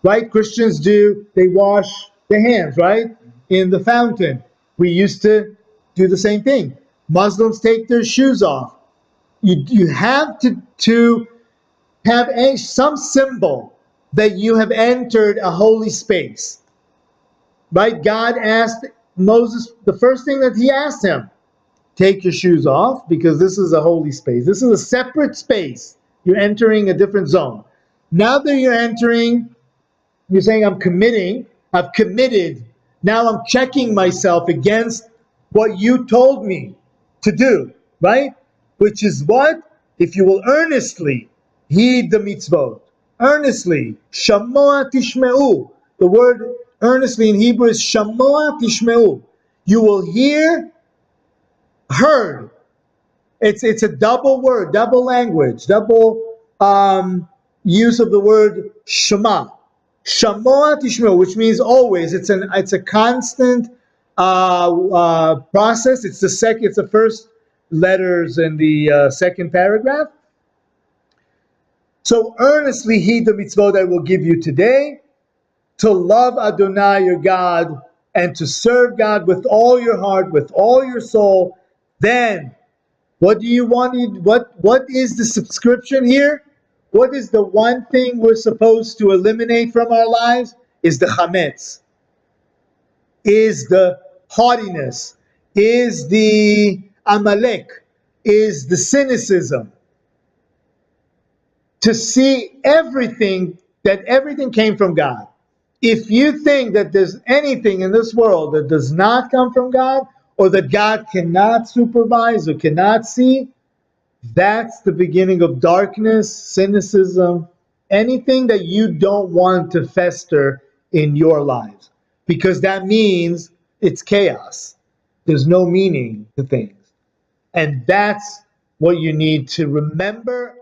right? Christians do, they wash their hands, right? In the fountain. We used to do the same thing. Muslims take their shoes off. You have to have some symbol that you have entered a holy space. Right? God asked Moses, the first thing that he asked him, take your shoes off, because this is a holy space. This is a separate space. You're entering a different zone. Now that you're entering, you're saying, I've committed. Now I'm checking myself against what you told me to do, right? which is what? If you will earnestly heed the mitzvot, earnestly, shamoa tishmeu. The word earnestly in Hebrew is shamoa tishmeu. You will hear, heard. It's a double word, double language, double use of the word shema. Shamoa tishmeu, which means always. It's a constant process. It's the first letters in the second paragraph. So earnestly heed the mitzvot I will give you today, to love Adonai your God and to serve God with all your heart, with all your soul. Then, what do you want? What is the subscription here? What is the one thing we're supposed to eliminate from our lives? Is the chametz, is the haughtiness, is the amalek, is the cynicism. To see that everything came from God. If you think that there's anything in this world that does not come from God, or that God cannot supervise or cannot see, that's the beginning of darkness, cynicism, anything that you don't want to fester in your lives. Because that means it's chaos. There's no meaning to things. And that's what you need to remember